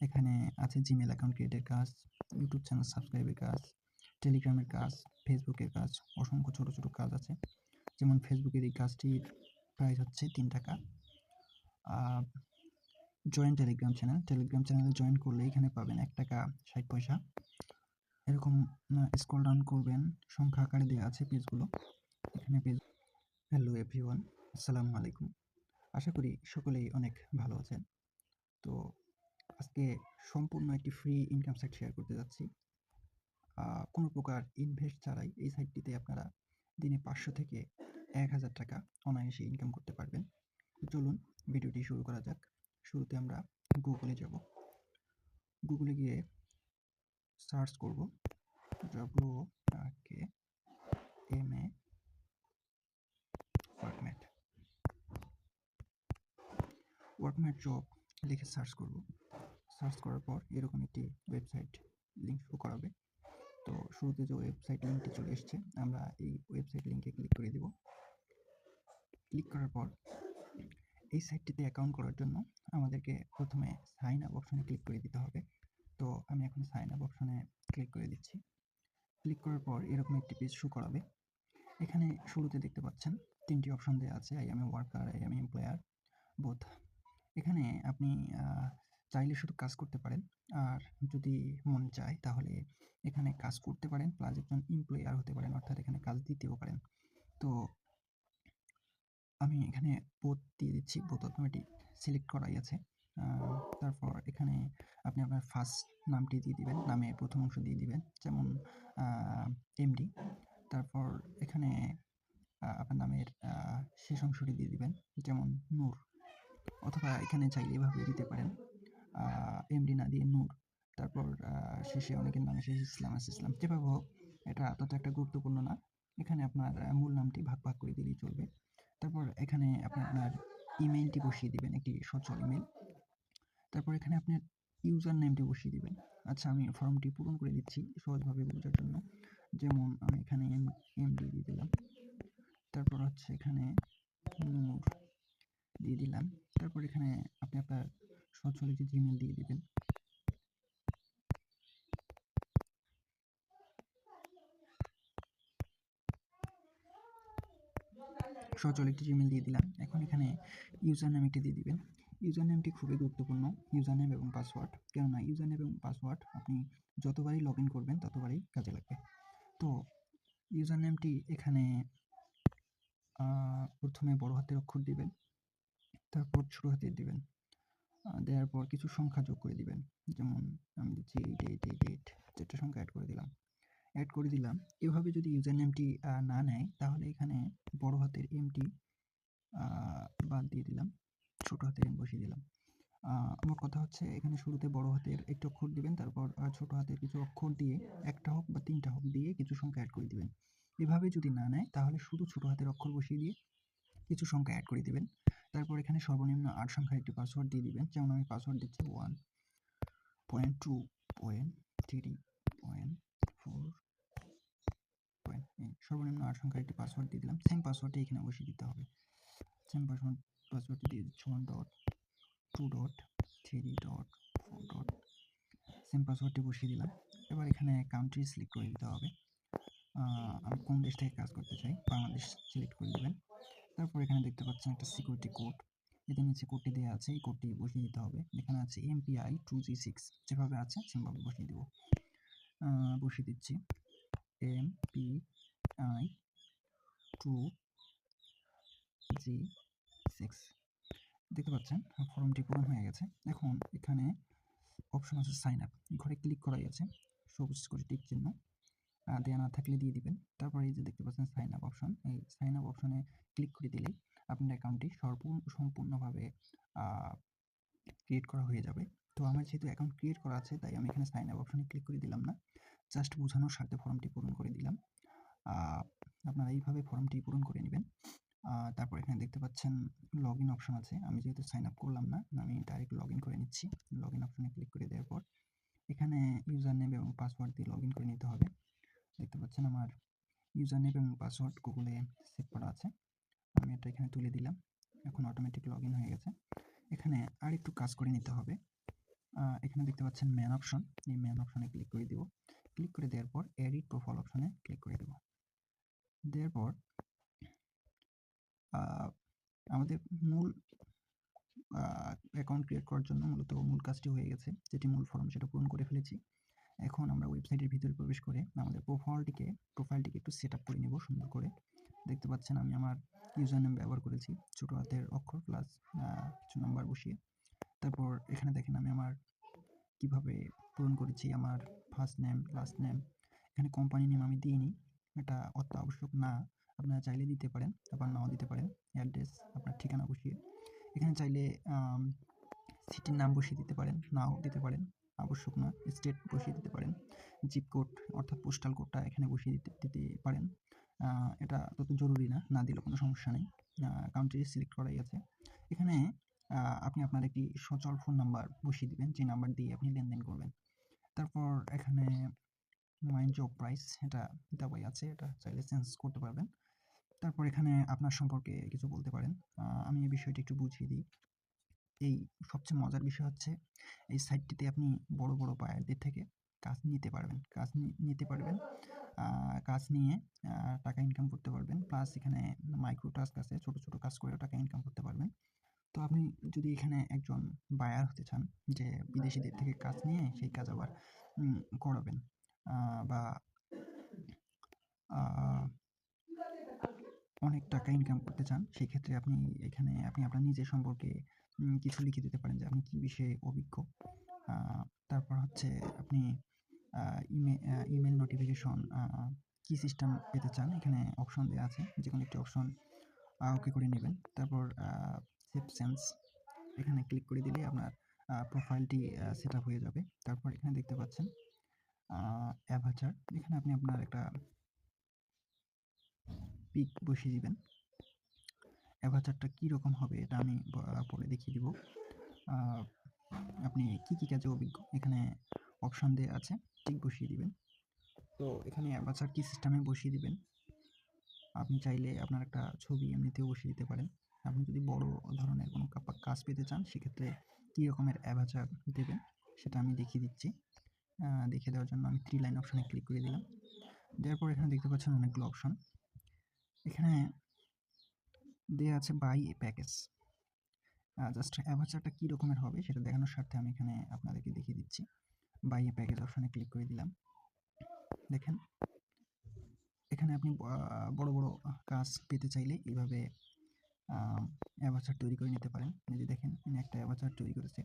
এখানে আছে Gmail account ক্রিয়েটের কাজ, ইউটিউব চ্যানেল সাবস্ক্রাইবের কাজ, টেলিগ্রামের কাজ, ফেসবুকের কাজ, অসংখ্য ছোট ছোট কাজ আছে। যেমন ফেসবুকের এই কাজটির প্রাইস হচ্ছে 3 টাকা। জয়েন টেলিগ্রাম চ্যানেলে জয়েন করলে এখানে পাবেন 1 টাকা 60 পয়সা। এরকম স্ক্রল ডাউন করবেন, সংখ্যা আকারে দেওয়া আছে পেজগুলো। এখানে পেজ। হ্যালো এভরিওয়ান, আসসালামু আলাইকুম। আশা করি সকলেই অনেক ভালো আছেন। তো আজকে সম্পূর্ণ একটি ফ্রি ইনকাম সাইট শেয়ার করতে যাচ্ছি। কোনো প্রকার ইনভেস্ট ছাড়াই এই সাইটটিতে আপনারা দিনে 500 থেকে 1000 টাকা অনায়াসে ইনকাম করতে পারবেন। চলুন ভিডিওটি শুরু করা যাক। শুরুতে আমরা গুগলে যাব। গুগলে গিয়ে সার্চ করব WORKMA ওয়ার্কম্যাট জব লিখে সার্চ করব। সার্চ করার পর এরকম একটি ওয়েবসাইট লিঙ্ক শো করাবে। তো শুরুতে যে ওয়েবসাইট লিঙ্কটি চলে এসছে, আমরা এই ওয়েবসাইট লিঙ্কে ক্লিক করে দেব। ক্লিক করার পর এই সাইটটিতে অ্যাকাউন্ট করার জন্য আমাদেরকে প্রথমে সাইন আপ অপশনে ক্লিক করে দিতে হবে। তো আমি এখন সাইন আপ অপশনে ক্লিক করে দিচ্ছি। ক্লিক করার পর এরকম একটি পেজ শো করাবে। এখানে শুরুতে দেখতে পাচ্ছেন 3টি অপশন দেওয়া আছে, I M A worker, I am employer, both. এখানে আপনি চাইলে শুধু কাজ করতে পারেন, আর যদি মন চায় তাহলে এখানে কাজ করতে পারেন প্লাস একজন এমপ্লয়ার হতে পারেন, অর্থাৎ এখানে কাজ দিতেও পারেন। তো আমি এখানে বোথ দিয়ে দিচ্ছি, বোথ অটোমেটিক সিলেক্ট করাই আছে। তারপর এখানে আপনি আপনার ফার্স্ট নামটি দিয়ে দিবেন, নামে প্রথম অংশ দিয়ে দিবেন, যেমন এমডি। তারপর এখানে আপনার নামের শেষ অংশটি দিয়ে দিবেন, যেমন নূর, অথবা এখানে চাইলে এভাবে দিতে পারেন, এমডি না দিয়ে নূর। তারপর শেষে অনেকের নামে শেষে ইসলাম আছে, ইসলাম। যেভাবে হোক, এটা তত একটা গুরুত্বপূর্ণ না। এখানে আপনার মূল নামটি ভাগ ভাগ করে দিলেই চলবে। তারপর এখানে আপনি আপনার ইমেইলটি বসিয়ে দিবেন, একটি সচল ইমেইল। তারপর এখানে আপনার ইউজার নেমটি বসিয়ে দিবেন। আচ্ছা, আমি ফর্মটি পূরণ করে দিচ্ছি সহজভাবে বোঝার জন্য। যেমন আমি এখানে এমডি দিয়ে দিলাম, তারপর হচ্ছে এখানে নূর দিয়ে দিলাম। তারপর এখানে আপনি আপনার সচল একটি জিমেল দিয়ে দিবেন। সচল একটি জিমেল দিয়ে দিলাম। এখন এখানে ইউজার নেম একটি দিয়ে দিবেন। ইউজার নেমটি খুবই গুরুত্বপূর্ণ, ইউজার নেম এবং পাসওয়ার্ড। কেননা ইউজার নেম এবং পাসওয়ার্ড আপনি যতবারই লগ ইন করবেন ততবারই কাজে লাগবে। তো ইউজার নেমটি এখানে প্রথমে বড় হাতের অক্ষর দিবেন, তারপর ছোট হাতের দিবেন। দেওয়ার পর কিছু সংখ্যা যোগ করে দিবেন, যেমন আমি দিচ্ছি 8888, 4টা সংখ্যা অ্যাড করে দিলাম। এভাবে যদি ইউজার নেমটি না নেয়, তাহলে এখানে বড় হাতের এমটি বাদ দিয়ে দিলাম, ছোট হাতের এম বসিয়ে দিলাম। আমার কথা হচ্ছে, এখানে শুরুতে বড় হাতের একটি অক্ষর দিবেন, তারপর ছোট হাতের কিছু অক্ষর দিয়ে, একটা হোক বা 3টা হোক দিয়ে কিছু সংখ্যা অ্যাড করে দিবেন। এভাবে যদি না নেয়, তাহলে শুধু ছোট হাতের অক্ষর বসিয়ে দিয়ে কিছু সংখ্যা অ্যাড করে দিবেন। তারপর এখানে সর্বনিম্ন 8 সংখ্যার একটি পাসওয়ার্ড দিয়ে দিবেন, যেমন আমি পাসওয়ার্ড দিচ্ছি 1.2.3.4. সর্বনিম্ন 8 সংখ্যার একটি পাসওয়ার্ড দিয়ে দিলাম। সেম পাসওয়ার্ডটি এখানে বসিয়ে দিতে হবে। সেম পাসওয়ার্ডটি দিয়ে দিচ্ছি 1.2.3.4. সেম পাসওয়ার্ডটি বসিয়ে দিলাম। এবার এখানে কান্ট্রি সিলেক্ট করে দিতে হবে। আমি কোন দেশ থেকে কাজ করতে চাই, বাংলাদেশ সিলেক্ট করে দেবেন। তারপর এখানে দেখতে পাচ্ছেন একটা সিকিউরিটি কোড, এতে নিচে কোডটি দেওয়া আছে, এই কোডটি বসিয়ে দিতে হবে। এখানে আছে MPI 2G6, যেভাবে আছে সেভাবে বসিয়ে দেবো। বসিয়ে দিচ্ছি MPI 2G6। দেখতে পাচ্ছেন ফর্মটি পূরণ হয়ে গেছে। এখন এখানে অপশন আছে সাইন আপ, ঘরে ক্লিক করাই আছে, সবুজ করে টিক চিহ্ন দেওয়া না থাকলে দিয়ে দিবেন। তারপরে এই যে দেখতে পাচ্ছেন সাইন আপ অপশন, এই সাইন আপ অপশনে ক্লিক করে দিলেই আপনার অ্যাকাউন্টটি সম্পূর্ণভাবে ক্রিয়েট করা হয়ে যাবে। তো আমার যেহেতু অ্যাকাউন্ট ক্রিয়েট করা আছে, তাই আমি এখানে সাইন আপ অপশনে ক্লিক করে দিলাম না, জাস্ট বোঝানোর স্বার্থে ফর্মটি পূরণ করে দিলাম। আপনারা এইভাবে ফর্মটি পূরণ করে নেবেন। তারপর এখানে দেখতে পাচ্ছেন লগ ইন অপশন আছে। আমি যেহেতু সাইন আপ করলাম না, আমি ডাইরেক্ট লগ ইন করে নিচ্ছি। লগ ইন অপশনে ক্লিক করে দেওয়ার পর এখানে ইউজার নেম এবং পাসওয়ার্ড দিয়ে লগ ইন করে নিতে হবে। দেখতে পাচ্ছেন আমার ইউজার নেম এবং পাসওয়ার্ড গুগলে সেভ করা আছে, আমি এটা এখানে তুলে দিলাম। এখন অটোমেটিক লগ ইন হয়ে গেছে। এখানে আর একটু কাজ করে নিতে হবে। এখানে এখানে দেখতে পাচ্ছেন ম্যান অপশন, এই ম্যান অপশনে ক্লিক করে দিব। ক্লিক করে দেওয়ার পর এডিট প্রোফাইল অপশনে ক্লিক করে দেব। দেওয়ার পর আমাদের মূল অ্যাকাউন্ট ক্রিয়েট করার জন্য মূলত মূল কাজটি হয়ে গেছে, যেটি মূল ফর্ম সেটা পূরণ করে ফেলেছি। এখন আমরা ওয়েবসাইটের ভিতরে প্রবেশ করে আমাদের প্রোফাইলটিকে একটু সেট আপ করে নেব সুন্দর করে। দেখতে পাচ্ছেন আমি আমার ইউজার নেম ব্যবহার করেছি ছোট হাতের অক্ষর প্লাস কিছু নাম্বার বসিয়ে। তারপর এখানে দেখেন আমি আমার কিভাবে পূরণ করেছি আমার ফার্স্ট নেম, লাস্ট নেম। এখানে কোম্পানি নেম আমি দিইনি, এটা অত্যাবশ্যক না। আপনারা চাইলে দিতে পারেন, আবার নাও দিতে পারেন। অ্যাড্রেস, আপনার ঠিকানা বসিয়ে এখানে চাইলে সিটির নাম বসিয়ে দিতে পারেন, নাও দিতে পারেন, আবশ্যক না। স্টেট বসিয়ে দিতে পারেন, জিপ কোড অর্থাৎ পোস্টাল কোডটা এখানে বসিয়ে দিতে পারেন। এটা তত জরুরি না, না দিলেও কোনো সমস্যা নেই। কান্ট্রি সিলেক্ট করাই আছে। এখানে আপনি আপনার একটি সচল ফোন নাম্বার বসিয়ে দিবেন, যে নাম্বার দিয়ে আপনি লেনদেন করবেন। তারপর এখানে মাই জব প্রাইস এটা দেওয়াই আছে, এটা চাইলে চেঞ্জ করতে পারবেন। তারপর এখানে আপনার সম্পর্কে কিছু বলতে পারেন। আমি এই বিষয়টি একটু বুঝিয়ে দিই। এই সবচেয়ে মজার বিষয় হচ্ছে এই সাইটটিতে আপনি বড় বড় বায়ারদের থেকে কাজ নিতে পারবেন, কাজ নিয়ে টাকা ইনকাম করতে পারবেন। প্লাস এখানে মাইক্রো টাস্ক আছে, ছোট ছোট কাজ করেও টাকা ইনকাম করতে পারবেন। তো আপনি যদি এখানে একজন বায়ার হতে চান, যে বিদেশিদের থেকে কাজ নিয়ে সেই কাজ আবার করাবেন, বা অনেক টাকা ইনকাম করতে চান, সেক্ষেত্রে আপনি এখানে আপনার নিজের সম্পর্কে কিছু লিখে দিতে পারেন যে আপনি কী বিষয়ে অভিজ্ঞ। তারপর হচ্ছে আপনি ইমেল নোটিফিকেশন কী সিস্টেম পেতে চান, এখানে অপশন দেওয়া আছে, যেকোনো একটি অপশন ওকে করে নেবেন। তারপর সেভ সেন্স এখানে ক্লিক করে দিলে আপনার প্রোফাইলটি সেট আপ হয়ে যাবে। তারপর এখানে দেখতে পাচ্ছেন অ্যাভাটার, এখানে আপনি আপনার একটা পিক বসিয়ে দিবেন। অ্যাভাটারটা কীরকম হবে এটা আমি পরে দেখিয়ে দিব। আপনি কী কাজে অভিজ্ঞ এখানে অপশন দেওয়া আছে, টিক বসিয়ে দিবেন। তো এখানে অ্যাভাটার কী সিস্টেমে বসিয়ে দিবেন, আপনি চাইলে আপনার একটা ছবি এমনিতেও বসিয়ে দিতে পারেন। আপনি যদি বড় ধরনের কোনো কাজ পেতে চান, সেক্ষেত্রে কী রকমের অ্যাভাটার দেবেন সেটা আমি দেখিয়ে দিচ্ছি। দেখিয়ে দেওয়ার জন্য আমি 3 লাইন অপশনে ক্লিক করে দিলাম। দেওয়ার পর এখানে দেখতে পাচ্ছেন অনেকগুলো অপশন, এখানে দেওয়া আছে বাই এ প্যাকেজ। জাস্ট অ্যাভাটারটা কী রকমের হবে সেটা দেখানোর স্বার্থে আমি এখানে আপনাদেরকে দেখিয়ে দিচ্ছি। বাই এ প্যাকেজ অপশনে ক্লিক করে দিলাম। দেখেন এখানে আপনি বড় বড় কাজ পেতে চাইলে এইভাবে অ্যাভাটার তৈরি করে নিতে পারেন। এই যে দেখেন ইনি একটা অ্যাভাটার তৈরি করেছে।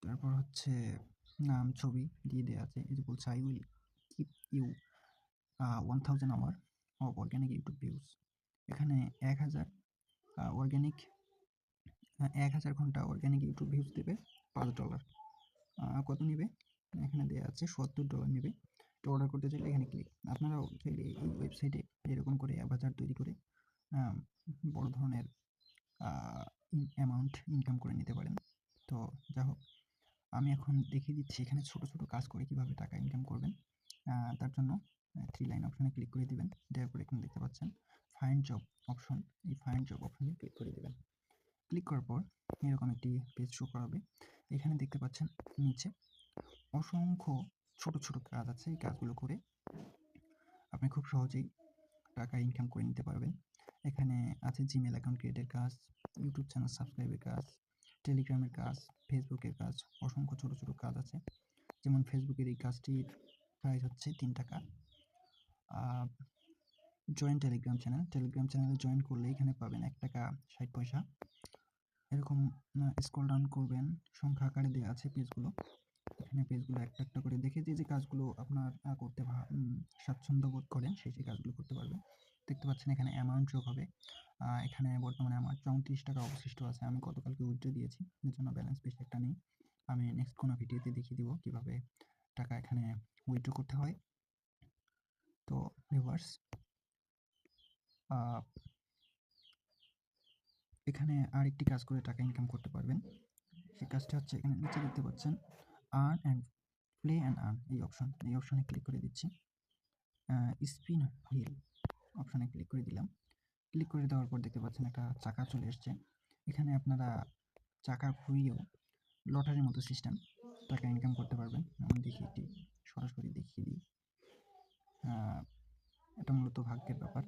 তারপর হচ্ছে নাম, ছবি দিয়ে দেওয়া আছে। এই যে বলছে I will keep you 1000 hour of organic YouTube views. এখানে 1000 অর্গানিক 1000 ঘন্টা অর্গানিক ইউটিউব ভিউজ দেবে $5। কত নেবে? এখানে দেওয়া আছে $70 নেবে। তো অর্ডার করতে চাইলে এখানে ক্লিক। আপনারাও চাইলে এই ওয়েবসাইটে এরকম করে অ্যাভাটার তৈরি করে বড় ধরনের অ্যামাউন্ট ইনকাম করে নিতে পারেন। তো যাই হোক, আমি এখন দেখিয়ে দিচ্ছি এখানে ছোট ছোট কাজ করে কিভাবে টাকা ইনকাম করবেন। তার জন্য 3 লাইন অপশনে ক্লিক করে দিবেন। দেওয়ার পর এখানে দেখতে পাচ্ছেন ফাইন্ড জব অপশন, এই ফাইন্ড জব অপশনে ক্লিক করে দিবেন। ক্লিক করার পর এরকম একটি পেজ শো করাবে। এখানে দেখতে পাচ্ছেন নিচে অসংখ্য ছোট ছোট কাজ আছে, এই কাজগুলো করে আপনি খুব সহজেই টাকা ইনকাম করে নিতে পারবেন। এখানে আছে জিমেল অ্যাকাউন্ট ক্রিয়েটের কাজ, ইউটিউব চ্যানেল সাবস্ক্রাইবের কাজ, টেলিগ্রামের কাজ, ফেসবুকের কাজ, অসংখ্য ছোট ছোট কাজ আছে। যেমন ফেসবুকের এই কাজটির প্রাইস হচ্ছে $3। জয়েন টেলিগ্রাম চ্যানেলে জয়েন করলে এখানে পাবেন $1.60। এরকম স্ক্রল ডাউন করবেন, সংখ্যা আকারে দেওয়া আছে পেজগুলো। এখানে পেজগুলো একটা একটা করে দেখে যে কাজগুলো আপনার করতে স্বাচ্ছন্দ্য বোধ করেন সেই কাজগুলো করতে পারবেন। দেখতে পাচ্ছেন এখানে অ্যামাউন্ট যোগ হবে। এখানে বর্তমানে আমার $34 অবশিষ্ট আছে। আমি গতকালকে উইথড্র দিয়েছি, এর জন্য ব্যালেন্স বেশি একটা নেই। আমি নেক্সট কোনো ভিডিওতে দেখিয়ে দিব কীভাবে টাকা এখানে উইথড্র করতে হয়। তো ভিউয়ার্স, এখানে আরেকটি কাজ করে টাকা ইনকাম করতে পারবেন। সেই কাজটা হচ্ছে এখানে নিচে দেখতে পাচ্ছেন earn and play and earn, এই অপশনে ক্লিক করে দিচ্ছি। স্পিন হুইল অপশনে ক্লিক করে দিলাম। ক্লিক করে দেওয়ার পর দেখতে পাচ্ছেন একটা চাকা চলে এসছে। এখানে আপনারা চাকা ঘুরিয়েও লটারির মতো সিস্টেম টাকা ইনকাম করতে পারবেন। আমি দেখি একটি সরাসরি দেখিয়ে দিই। এটা মূলত ভাগ্যের ব্যাপার।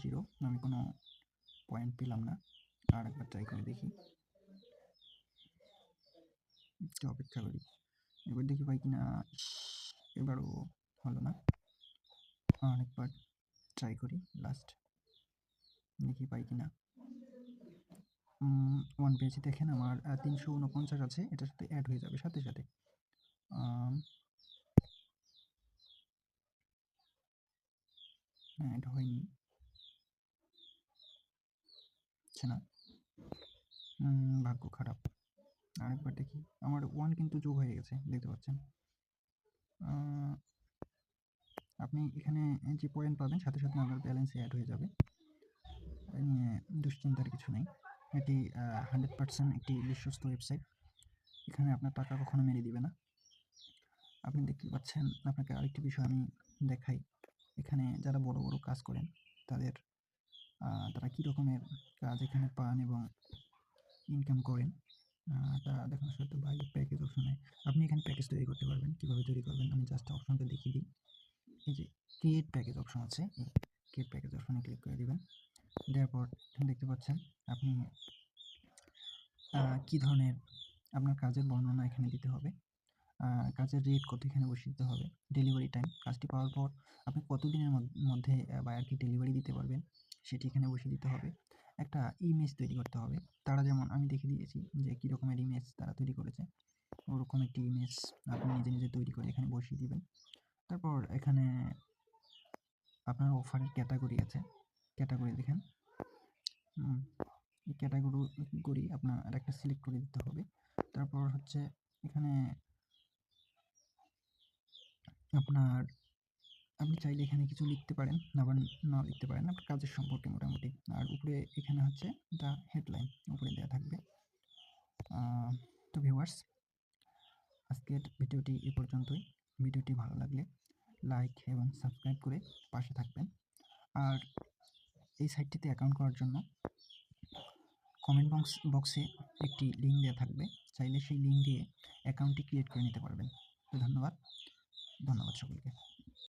0 আমি কোনো পয়েন্ট পেলাম না। আরেকবার ট্রাই করে দেখি। একটু অপেক্ষা করি। এবার দেখি পাই কিনা। এবারও হলো না। আরেকবার ট্রাই করি লাস্ট। দেখি পাই কিনা। 1 পেয়েছি। দেখেন আমার 349 আছে। এটার সাথে অ্যাড হয়ে যাবে সাথে সাথে। হ্যাঁ, এটা হয়নি। হচ্ছে না। ভাগ্য খারাপ। আরেকবার দেখি। আমার 1 কিন্তু যোগ হয়ে গেছে, দেখতে পাচ্ছেন। আপনি এখানে যে পয়েন্ট পাবেন সাথে সাথে আপনার ব্যালেন্সে অ্যাড হয়ে যাবে। এ নিয়ে দুশ্চিন্তার কিছু নেই। এটি 100% একটি বিশ্বস্ত ওয়েবসাইট। এখানে আপনার টাকা কখনো মেরে দিবে না। আপনি দেখতে পাচ্ছেন। আপনাকে আরেকটি বিষয় আমি দেখাই। এখানে যারা বড় বড় কাজ করেন তাদের তারা কী রকমের কাজ এখানে পান এবং ইনকাম করেন তা দেখানোর সাথে বাই প্যাকেজ অপশনে আপনি এখানে প্যাকেজ তৈরি করতে পারবেন। কীভাবে তৈরি করবেন আমি জাস্ট অপশনটা দেখিয়ে দিই। এই যে ক্রিয়েট প্যাকেজ অপশন আছে, এই ক্রিয়েট প্যাকেজ অপশনে ক্লিক করে দেবেন। দেওয়ার পর দেখতে পাচ্ছেন আপনি কী ধরনের আপনার কাজের বর্ণনা এখানে দিতে হবে। কাজের রেট কত এখানে বসিয়ে দিতে হবে। ডেলিভারি টাইম, কাজটি পাওয়ার পর আপনি কতদিনের মধ্যে বায়ারকে ডেলিভারি দিতে পারবেন সেটি এখানে বসিয়ে দিতে হবে। একটা ইমেজ তৈরি করতে হবে। তারা যেমন আমি দেখিয়ে দিয়েছি যে কী রকমের ইমেজ তারা তৈরি করেছে, ওরকম একটি ইমেজ আপনি নিজে নিজে তৈরি করে এখানে বসিয়ে দিবেন। তারপর এখানে আপনার অফারের ক্যাটাগরি আছে। ক্যাটাগরি দেখেন। এই ক্যাটাগরি আপনার একটা সিলেক্ট করে দিতে হবে। তারপর হচ্ছে এখানে আপনি চাইলে এখানে কিছু লিখতে পারেন, আবার নাও লিখতে পারেন আপনার কাজের সম্পর্কে মোটামুটি। আর উপরে এখানে হচ্ছে দ্য হেডলাইন উপরে দেওয়া থাকবে। তো ভিউয়ার্স, আজকের ভিডিওটি এ পর্যন্তই। ভিডিওটি ভালো লাগলে লাইক এবং সাবস্ক্রাইব করে পাশে থাকবেন। আর এই সাইটটিতে অ্যাকাউন্ট করার জন্য কমেন্ট বক্সে একটি লিঙ্ক দেওয়া থাকবে। চাইলে সেই লিঙ্ক দিয়ে অ্যাকাউন্টটি ক্রিয়েট করে নিতে পারবেন। তো ধন্যবাদ সকলকে।